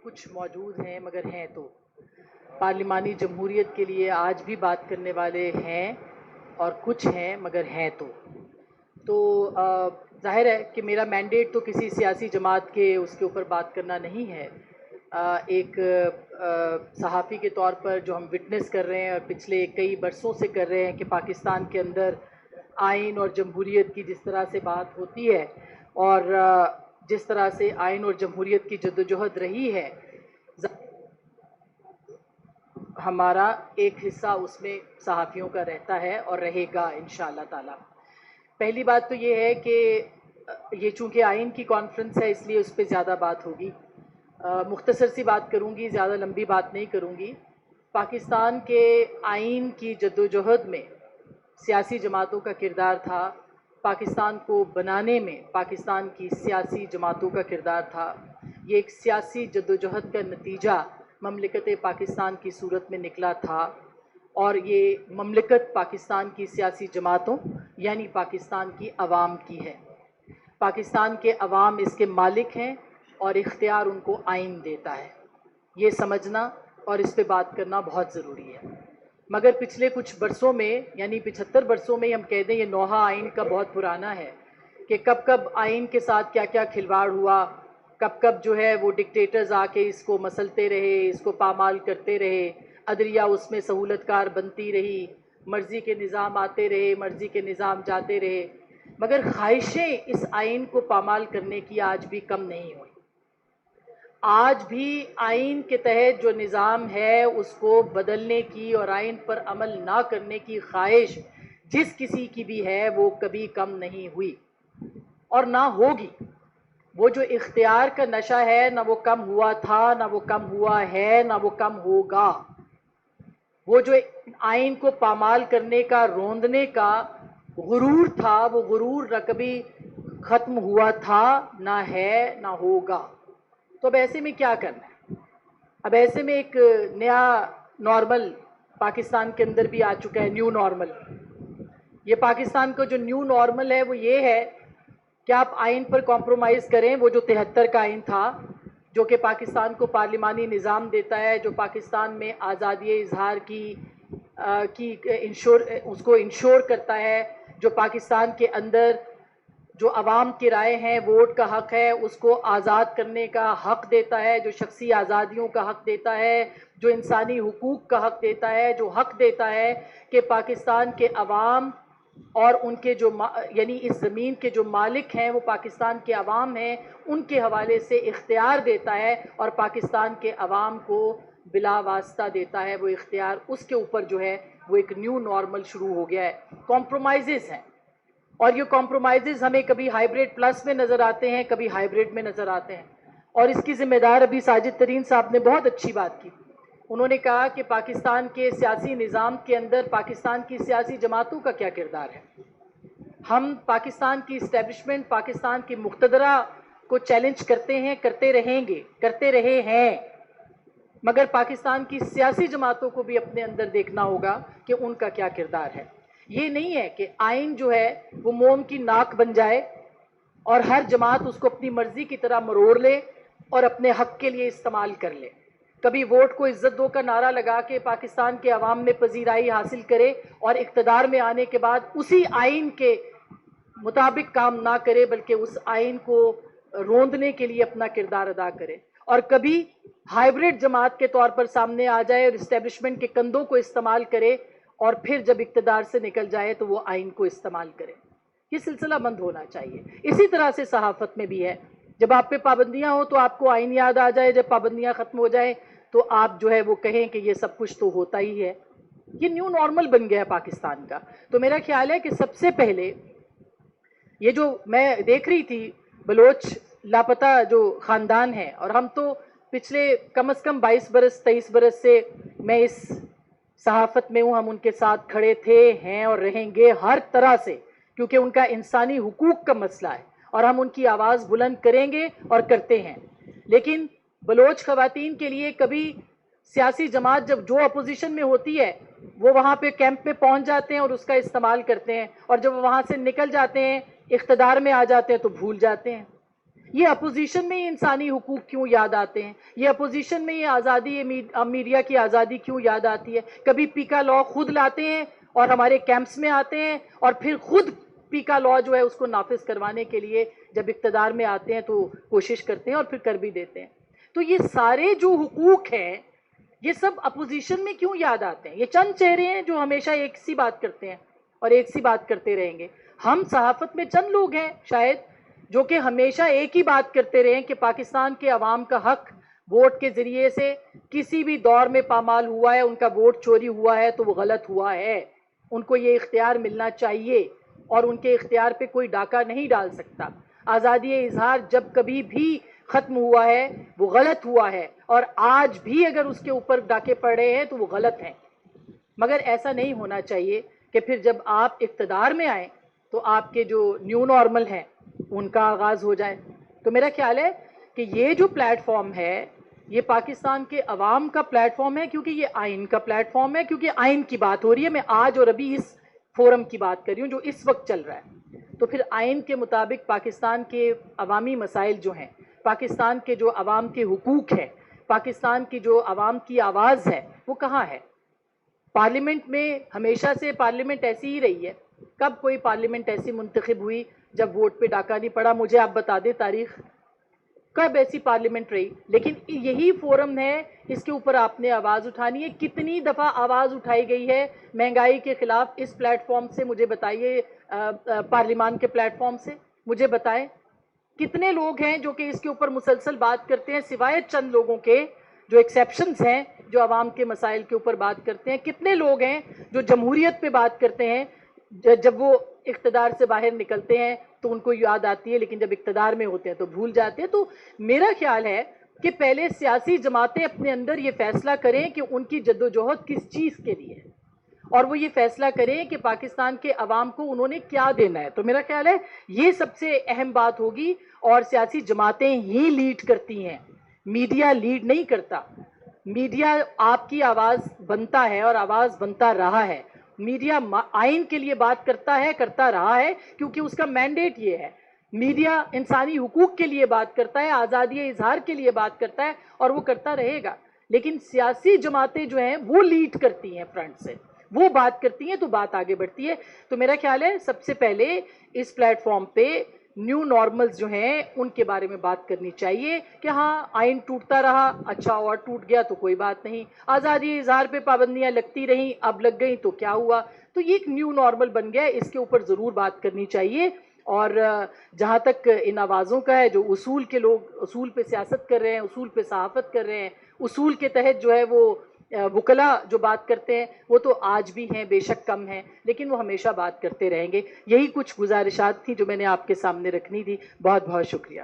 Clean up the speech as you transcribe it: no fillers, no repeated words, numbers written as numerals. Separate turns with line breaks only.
کچھ موجود ہیں مگر ہیں تو پارلیمانی جمہوریت کے لیے آج بھی بات کرنے والے ہیں اور کچھ ہیں مگر ہیں تو ظاہر ہے کہ میرا مینڈیٹ تو کسی سیاسی جماعت کے اس کے اوپر بات کرنا نہیں ہے. ایک صحافی کے طور پر جو ہم وٹنس کر رہے ہیں اور پچھلے کئی برسوں سے کر رہے ہیں کہ پاکستان کے اندر آئین اور جمہوریت کی جس طرح سے بات ہوتی ہے اور جس طرح سے آئین اور جمہوریت کی جدوجہد رہی ہے، ہمارا ایک حصہ اس میں صحافیوں کا رہتا ہے اور رہے گا انشاءاللہ تعالی. پہلی بات تو یہ ہے کہ یہ چونکہ آئین کی کانفرنس ہے اس لیے اس پہ زیادہ بات ہوگی. مختصر سی بات کروں گی، زیادہ لمبی بات نہیں کروں گی. پاکستان کے آئین کی جدوجہد میں سیاسی جماعتوں کا کردار تھا، پاکستان کو بنانے میں پاکستان کی سیاسی جماعتوں کا کردار تھا. یہ ایک سیاسی جدوجہد کا نتیجہ مملکت پاکستان کی صورت میں نکلا تھا اور یہ مملکت پاکستان کی سیاسی جماعتوں یعنی پاکستان کی عوام کی ہے. پاکستان کے عوام اس کے مالک ہیں اور اختیار ان کو آئین دیتا ہے. یہ سمجھنا اور اس پہ بات کرنا بہت ضروری ہے. مگر پچھلے کچھ برسوں میں یعنی 75 برسوں میں ہم کہہ دیں یہ نوحہ آئین کا بہت پرانا ہے کہ کب کب آئین کے ساتھ کیا کیا کھلواڑ ہوا، کب کب جو ہے وہ ڈکٹیٹرز آ کے اس کو مسلتے رہے، اس کو پامال کرتے رہے، عدلیہ اس میں سہولت کار بنتی رہی، مرضی کے نظام آتے رہے، مرضی کے نظام جاتے رہے، مگر خواہشیں اس آئین کو پامال کرنے کی آج بھی کم نہیں ہوئی. آج بھی آئین کے تحت جو نظام ہے اس کو بدلنے کی اور آئین پر عمل نہ کرنے کی خواہش جس کسی کی بھی ہے وہ کبھی کم نہیں ہوئی اور نہ ہوگی. وہ جو اختیار کا نشہ ہے نہ وہ کم ہوا تھا، نہ وہ کم ہوا ہے، نہ وہ کم ہوگا. وہ جو آئین کو پامال کرنے کا، روندنے کا غرور تھا، وہ غرور نہ کبھی ختم ہوا تھا، نہ ہے، نہ ہوگا. تو اب ایسے میں کیا کرنا ہے؟ اب ایسے میں ایک نیا نارمل پاکستان کے اندر بھی آ چکا ہے، نیو نارمل. یہ پاکستان کا جو نیو نارمل ہے وہ یہ ہے کہ آپ آئین پر کمپرومائز کریں. وہ جو 73 کا آئین تھا جو کہ پاکستان کو پارلیمانی نظام دیتا ہے، جو پاکستان میں آزادی اظہار کی اس کو انشور کرتا ہے، جو پاکستان کے اندر جو عوام کی رائے ہیں، ووٹ کا حق ہے، اس کو آزاد کرنے کا حق دیتا ہے، جو شخصی آزادیوں کا حق دیتا ہے، جو انسانی حقوق کا حق دیتا ہے، جو حق دیتا ہے کہ پاکستان کے عوام اور ان کے جو یعنی اس زمین کے جو مالک ہیں وہ پاکستان کے عوام ہیں، ان کے حوالے سے اختیار دیتا ہے اور پاکستان کے عوام کو بلا واسطہ دیتا ہے وہ اختیار. اس کے اوپر جو ہے وہ ایک نیو نارمل شروع ہو گیا ہے. کمپرومائزز ہیں اور یہ کمپرومائزز ہمیں کبھی ہائیبریڈ پلس میں نظر آتے ہیں، کبھی ہائیبریڈ میں نظر آتے ہیں. اور اس کی ذمہ دار ابھی ساجد ترین صاحب نے بہت اچھی بات کی. انہوں نے کہا کہ پاکستان کے سیاسی نظام کے اندر پاکستان کی سیاسی جماعتوں کا کیا کردار ہے. ہم پاکستان کی اسٹیبلشمنٹ، پاکستان کی مقتدرہ کو چیلنج کرتے ہیں، کرتے رہیں گے، کرتے رہے ہیں، مگر پاکستان کی سیاسی جماعتوں کو بھی اپنے اندر دیکھنا ہوگا کہ ان کا کیا کردار ہے. یہ نہیں ہے کہ آئین جو ہے وہ موم کی ناک بن جائے اور ہر جماعت اس کو اپنی مرضی کی طرح مروڑ لے اور اپنے حق کے لیے استعمال کر لے. کبھی ووٹ کو عزت دو کا نعرہ لگا کے پاکستان کے عوام میں پذیرائی حاصل کرے اور اقتدار میں آنے کے بعد اسی آئین کے مطابق کام نہ کرے بلکہ اس آئین کو روندنے کے لیے اپنا کردار ادا کرے. اور کبھی ہائیبریڈ جماعت کے طور پر سامنے آ جائے اور اسٹیبلشمنٹ کے کندھوں کو استعمال کرے اور پھر جب اقتدار سے نکل جائے تو وہ آئین کو استعمال کرے. یہ سلسلہ بند ہونا چاہیے. اسی طرح سے صحافت میں بھی ہے. جب آپ پہ پابندیاں ہوں تو آپ کو آئین یاد آ جائے، جب پابندیاں ختم ہو جائیں تو آپ جو ہے وہ کہیں کہ یہ سب کچھ تو ہوتا ہی ہے. یہ نیو نارمل بن گیا پاکستان کا. تو میرا خیال ہے کہ سب سے پہلے یہ جو میں دیکھ رہی تھی بلوچ لاپتہ جو خاندان ہے، اور ہم تو پچھلے کم از کم 22 برس 23 برس سے میں اس صحافت میں ہوں، ہم ان کے ساتھ کھڑے تھے، ہیں اور رہیں گے ہر طرح سے، کیونکہ ان کا انسانی حقوق کا مسئلہ ہے اور ہم ان کی آواز بلند کریں گے اور کرتے ہیں. لیکن بلوچ خواتین کے لیے کبھی سیاسی جماعت جب جو اپوزیشن میں ہوتی ہے وہ وہاں پہ کیمپ میں پہنچ جاتے ہیں اور اس کا استعمال کرتے ہیں، اور جب وہاں سے نکل جاتے ہیں اقتدار میں آ جاتے ہیں تو بھول جاتے ہیں. یہ اپوزیشن میں یہ انسانی حقوق کیوں یاد آتے ہیں؟ یہ اپوزیشن میں یہ آزادی، میڈیا کی آزادی کیوں یاد آتی ہے؟ کبھی پیکا لا خود لاتے ہیں اور ہمارے کیمپس میں آتے ہیں، اور پھر خود پیکا لا جو ہے اس کو نافذ کروانے کے لیے جب اقتدار میں آتے ہیں تو کوشش کرتے ہیں اور پھر کر بھی دیتے ہیں۔ تو یہ سارے جو حقوق ہیں یہ سب اپوزیشن میں کیوں یاد آتے ہیں؟ یہ چند چہرے ہیں جو ہمیشہ ایک سی بات کرتے ہیں اور ایک سی بات کرتے رہیں گے۔ ہم صحافت میں چند لوگ ہیں شاید جو کہ ہمیشہ ایک ہی بات کرتے رہیں کہ پاکستان کے عوام کا حق ووٹ کے ذریعے سے کسی بھی دور میں پامال ہوا ہے، ان کا ووٹ چوری ہوا ہے تو وہ غلط ہوا ہے، ان کو یہ اختیار ملنا چاہیے اور ان کے اختیار پہ کوئی ڈاکہ نہیں ڈال سکتا۔ آزادی اظہار جب کبھی بھی ختم ہوا ہے وہ غلط ہوا ہے، اور آج بھی اگر اس کے اوپر ڈاکے پڑ رہے ہیں تو وہ غلط ہیں۔ مگر ایسا نہیں ہونا چاہیے کہ پھر جب آپ اقتدار میں آئیں تو آپ کے جو نیو نارمل ہیں ان کا آغاز ہو جائے۔ تو میرا خیال ہے کہ یہ جو پلیٹ فارم ہے یہ پاکستان کے عوام کا پلیٹ فارم ہے، کیونکہ یہ آئین کا پلیٹ فارم ہے، کیونکہ آئین کی بات ہو رہی ہے۔ میں آج اور ابھی اس فورم کی بات کر رہی ہوں جو اس وقت چل رہا ہے۔ تو پھر آئین کے مطابق پاکستان کے عوامی مسائل جو ہیں، پاکستان کے جو عوام کے حقوق ہیں، پاکستان کی جو عوام کی آواز ہے وہ کہاں ہے؟ پارلیمنٹ میں ہمیشہ سے پارلیمنٹ ایسی ہی رہی ہے۔ کب کوئی پارلیمنٹ ایسی منتخب ہوئی جب ووٹ پہ ڈاکہ نہیں پڑا؟ مجھے آپ بتا دیں تاریخ، کب ایسی پارلیمنٹ رہی؟ لیکن یہی فورم ہے، اس کے اوپر آپ نے آواز اٹھانی ہے۔ کتنی دفعہ آواز اٹھائی گئی ہے مہنگائی کے خلاف اس پلیٹ فارم سے؟ مجھے بتائیے، پارلیمان کے پلیٹ فارم سے مجھے بتائیں کتنے لوگ ہیں جو کہ اس کے اوپر مسلسل بات کرتے ہیں، سوائے چند لوگوں کے جو ایکسیپشنز ہیں جو عوام کے مسائل کے اوپر بات کرتے ہیں؟ کتنے لوگ ہیں جو جمہوریت پہ بات کرتے ہیں؟ جب وہ اقتدار سے باہر نکلتے ہیں تو ان کو یاد آتی ہے، لیکن جب اقتدار میں ہوتے ہیں تو بھول جاتے ہیں۔ تو میرا خیال ہے کہ پہلے سیاسی جماعتیں اپنے اندر یہ فیصلہ کریں کہ ان کی جدوجہد کس چیز کے لیے ہے، اور وہ یہ فیصلہ کریں کہ پاکستان کے عوام کو انہوں نے کیا دینا ہے۔ تو میرا خیال ہے یہ سب سے اہم بات ہوگی، اور سیاسی جماعتیں ہی لیڈ کرتی ہیں، میڈیا لیڈ نہیں کرتا۔ میڈیا آپ کی آواز بنتا ہے اور آواز بنتا رہا ہے۔ میڈیا آئین کے لیے بات کرتا رہا ہے کیونکہ اس کا مینڈیٹ یہ ہے۔ میڈیا انسانی حقوق کے لیے بات کرتا ہے، آزادی اظہار کے لیے بات کرتا ہے، اور وہ کرتا رہے گا۔ لیکن سیاسی جماعتیں جو ہیں وہ لیڈ کرتی ہیں، فرنٹ سے وہ بات کرتی ہیں تو بات آگے بڑھتی ہے۔ تو میرا خیال ہے سب سے پہلے اس پلیٹ فارم پہ نیو نارملز جو ہیں ان کے بارے میں بات کرنی چاہیے کہ ہاں آئین ٹوٹتا رہا، اچھا اور ٹوٹ گیا تو کوئی بات نہیں، آزادی اظہار پہ پابندیاں لگتی رہیں، اب لگ گئیں تو کیا ہوا؟ تو یہ ایک نیو نارمل بن گیا ہے، اس کے اوپر ضرور بات کرنی چاہیے۔ اور جہاں تک ان آوازوں کا ہے جو اصول کے لوگ اصول پہ سیاست کر رہے ہیں، اصول پہ صحافت کر رہے ہیں، اصول کے تحت جو ہے وہ وکلاء جو بات کرتے ہیں وہ تو آج بھی ہیں، بے شک کم ہیں، لیکن وہ ہمیشہ بات کرتے رہیں گے۔ یہی کچھ گزارشات تھی جو میں نے آپ کے سامنے رکھنی تھی۔ بہت بہت شکریہ۔